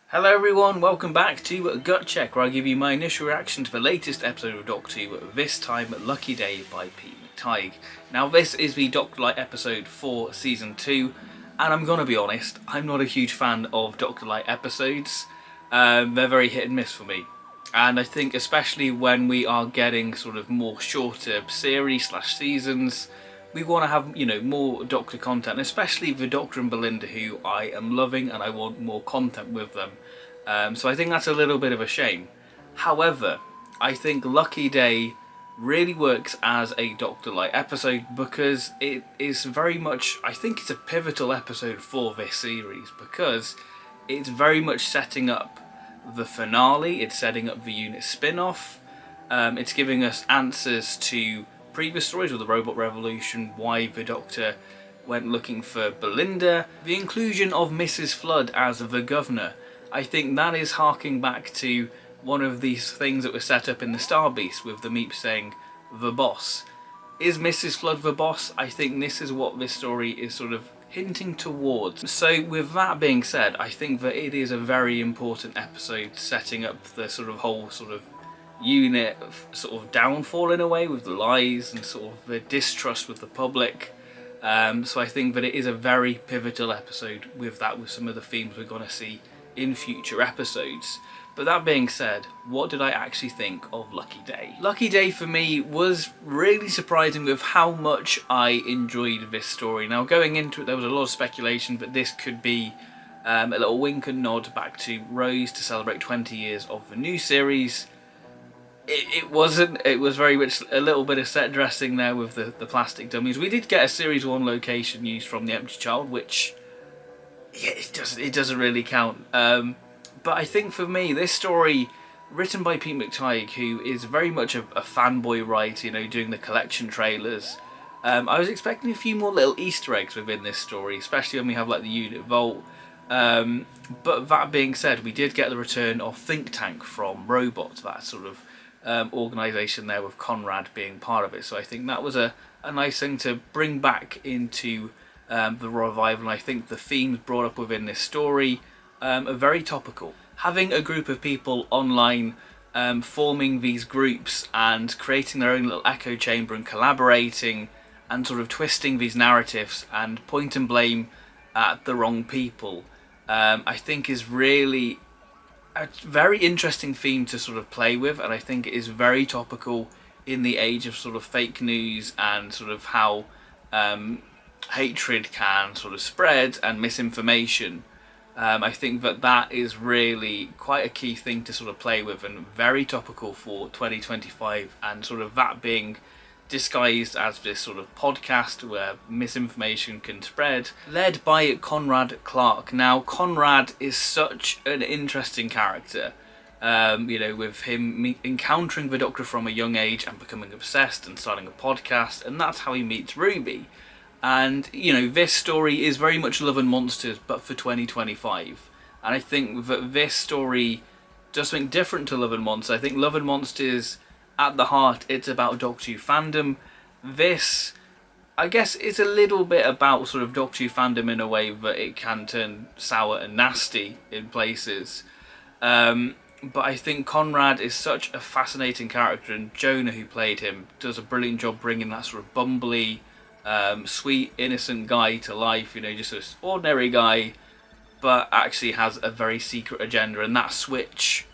Hello everyone, welcome back to Gut Check, where I give you my initial reaction to the latest episode of Doctor Who, this time Lucky Day by Pete McTighe. Now this is the Doctor Light episode for Season 2, and I'm gonna be honest, I'm not a huge fan of Doctor Light episodes. They're very hit and miss for me. And I think especially when we are getting sort of more shorter series/seasons, we want to have, more Doctor content, especially the Doctor and Belinda, who I am loving and I want more content with them. So I think that's a little bit of a shame. However, I think Lucky Day really works as a Doctor Light episode because it is very much, I think it's a pivotal episode for this series because it's very much setting up the finale, it's setting up the unit spin-off, it's giving us answers to previous stories with the Robot Revolution, why the Doctor went looking for Belinda, the inclusion of Mrs. Flood as the Governor. I think that is harking back to one of these things that was set up in the Star Beast with the Meep saying, the boss. Is Mrs. Flood the boss? I think this is what this story is sort of hinting towards. So with that being said, I think that it is a very important episode setting up the sort of whole sort of unit sort of downfall in a way with the lies and sort of the distrust with the public. So I think that it is a very pivotal episode with some of the themes we're going to see in future episodes. But that being said, what did I actually think of Lucky Day? Lucky Day for me was really surprising with how much I enjoyed this story. Now going into it there was a lot of speculation that this could be a little wink and nod back to Rose to celebrate 20 years of the new series. It wasn't. It was very much a little bit of set dressing there with the plastic dummies. We did get a Series 1 location used from The Empty Child, which, yeah, it doesn't really count. But I think for me, this story, written by Pete McTighe, who is very much a fanboy writer, doing the collection trailers, I was expecting a few more little Easter eggs within this story, especially when we have like the unit vault. But that being said, we did get the return of Think Tank from Robot, that sort of organisation there with Conrad being part of it. So I think that was a nice thing to bring back into the revival, and I think the themes brought up within this story are very topical. Having a group of people online forming these groups and creating their own little echo chamber and collaborating and sort of twisting these narratives and point and blame at the wrong people, I think is really a very interesting theme to sort of play with, and I think it is very topical in the age of sort of fake news and sort of how hatred can sort of spread and misinformation. I think that is really quite a key thing to sort of play with and very topical for 2025, and sort of that being disguised as this sort of podcast where misinformation can spread, led by Conrad Clark. Now Conrad is such an interesting character, with him encountering the Doctor from a young age and becoming obsessed and starting a podcast, and that's how he meets Ruby. And this story is very much Love and Monsters but for 2025, and I think that this story does something different to Love and Monsters. I think Love and Monsters, at the heart, it's about Doctor Who fandom. This, I guess, is a little bit about sort of Doctor Who fandom in a way that it can turn sour and nasty in places. But I think Conrad is such a fascinating character, and Jonah, who played him, does a brilliant job bringing that sort of bumbly, sweet, innocent guy to life. Just this ordinary guy, but actually has a very secret agenda, and that switch,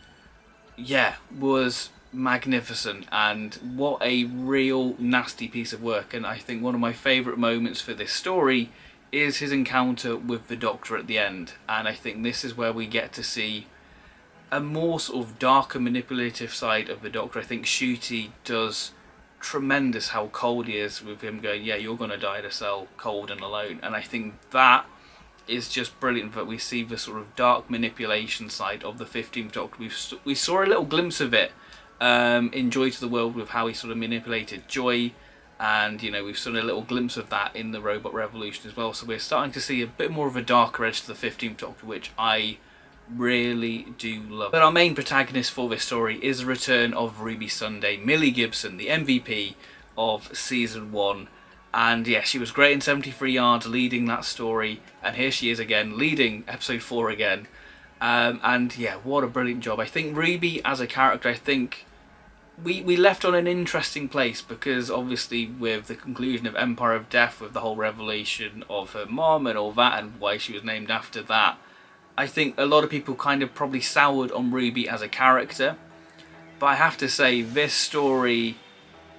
was magnificent, and what a real nasty piece of work. And I think one of my favourite moments for this story is his encounter with the Doctor at the end, and I think this is where we get to see a more sort of darker, manipulative side of the Doctor. I think Ncuti does tremendous how cold he is with him going, yeah, you're going to die in a cell cold and alone, and I think that is just brilliant that we see the sort of dark manipulation side of the 15th Doctor. We saw a little glimpse of it in Joy to the World with how he sort of manipulated Joy, and we've seen a little glimpse of that in the Robot Revolution as well. So we're starting to see a bit more of a darker edge to the 15th Doctor, which I really do love. But our main protagonist for this story is the return of Ruby Sunday, Millie Gibson, the MVP of Season 1. And yeah, she was great in 73 Yards leading that story, and here she is again leading episode 4 again. And yeah, what a brilliant job. I think Ruby as a character, I think we left on an interesting place, because obviously with the conclusion of Empire of Death, with the whole revelation of her mom and all that, and why she was named after that, I think a lot of people kind of probably soured on Ruby as a character. But I have to say, this story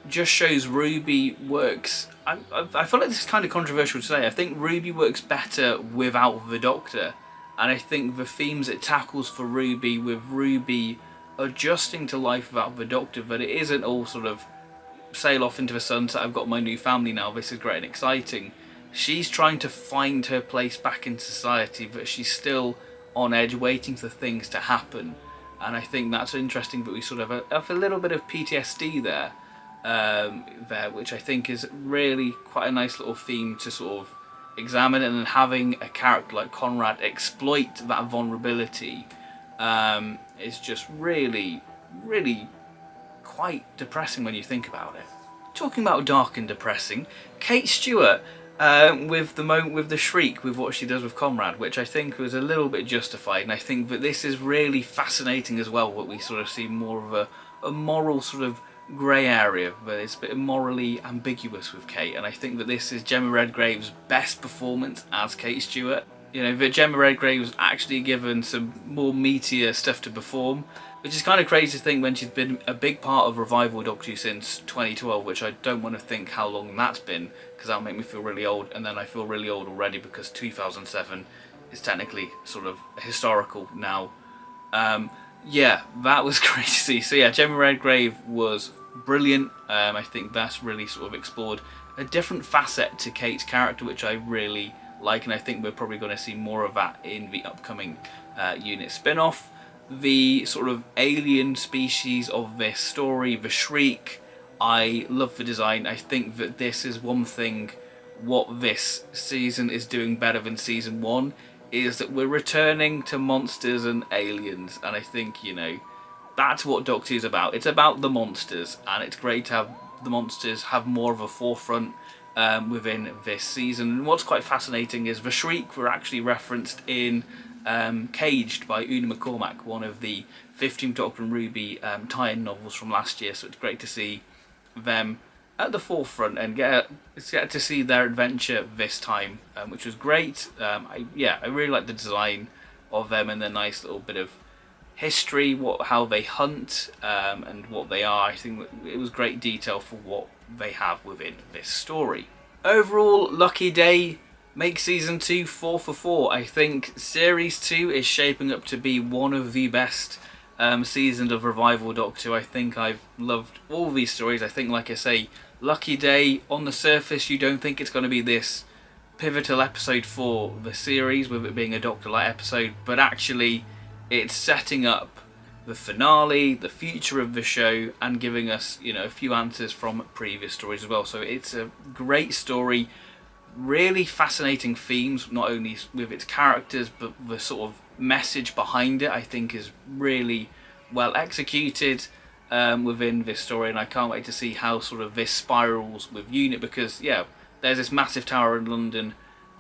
just shows Ruby works. I feel like this is kind of controversial to say. I think Ruby works better without the Doctor. And I think the themes it tackles for Ruby, with Ruby adjusting to life without the Doctor, that it isn't all sort of sail off into the sunset, I've got my new family now, this is great and exciting. She's trying to find her place back in society, but she's still on edge, waiting for things to happen. And I think that's interesting that we sort of have a little bit of PTSD there, which I think is really quite a nice little theme to sort of examine. And then having a character like Conrad exploit that vulnerability is just really, really quite depressing when you think about it. Talking about dark and depressing, Kate Stewart, with the moment with the shriek, with what she does with Conrad, which I think was a little bit justified, and I think that this is really fascinating as well, what we sort of see more of a moral sort of grey area, but it's a bit morally ambiguous with Kate, and I think that this is Gemma Redgrave's best performance as Kate Stewart. You know, that Gemma Redgrave was actually given some more meatier stuff to perform, which is kind of crazy to think when she's been a big part of Revival Doctor Who since 2012, which I don't want to think how long that's been, because that'll make me feel really old, and then I feel really old already because 2007 is technically sort of historical now. Yeah, that was crazy. So yeah, Gemma Redgrave was brilliant. I think that's really sort of explored a different facet to Kate's character, which I really like, and I think we're probably going to see more of that in the upcoming unit spin-off. The sort of alien species of this story, the Shriek, I love the design. I think that this is one thing what this season is doing better than season 1, is that we're returning to monsters and aliens, and I think, you know, that's what Doctor Who is about. It's about the monsters, and it's great to have the monsters have more of a forefront within this season. And what's quite fascinating is the Shriek were actually referenced in Caged by Una McCormack, one of the 15th Doctor and Ruby tie-in novels from last year, so it's great to see them at the forefront and get to see their adventure this time, which was great. I really like the design of them and the nice little bit of history, how they hunt and what they are. I think it was great detail for what they have within this story. Overall, Lucky Day makes season 2 4 for 4. I think series 2 is shaping up to be one of the best seasons of Revival Doctor Who. I think I've loved all these stories. I think, like I say, Lucky Day, on the surface you don't think it's going to be this pivotal episode for the series, with it being a Doctor Light episode, but actually it's setting up the finale, the future of the show, and giving us, you know, a few answers from previous stories as well. So it's a great story, really fascinating themes, not only with its characters, but the sort of message behind it, I think, is really well executed within this story, and I can't wait to see how sort of this spirals with Unit, because yeah, there's this massive tower in London.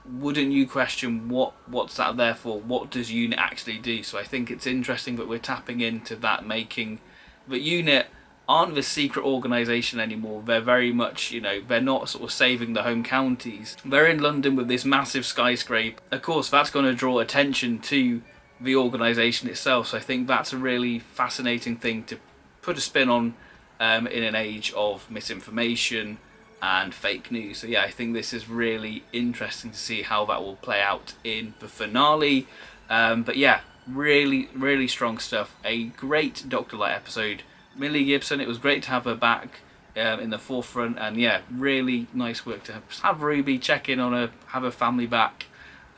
Wouldn't you question what's that there for? What does Unit actually do? So I think it's interesting that we're tapping into that, making that Unit aren't this secret organisation anymore. They're very much, you know, they're not sort of saving the home counties. They're in London with this massive skyscraper. Of course, that's going to draw attention to the organisation itself. So I think that's a really fascinating thing to put a spin on in an age of misinformation and fake news. So yeah, I think this is really interesting to see how that will play out in the finale. But yeah, really, really strong stuff. A great Doctor Light episode. Millie Gibson, it was great to have her back in the forefront, and yeah, really nice work to have Ruby check in on her, have her family back.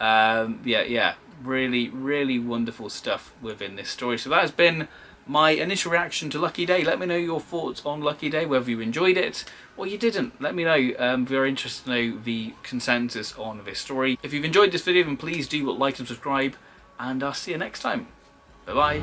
Yeah, really, really wonderful stuff within this story. So that has been my initial reaction to Lucky Day. Let me know your thoughts on Lucky Day, whether you enjoyed it or you didn't. Let me know if you're interested to know the consensus on this story. If you've enjoyed this video, then please do like and subscribe, and I'll see you next time. Bye bye.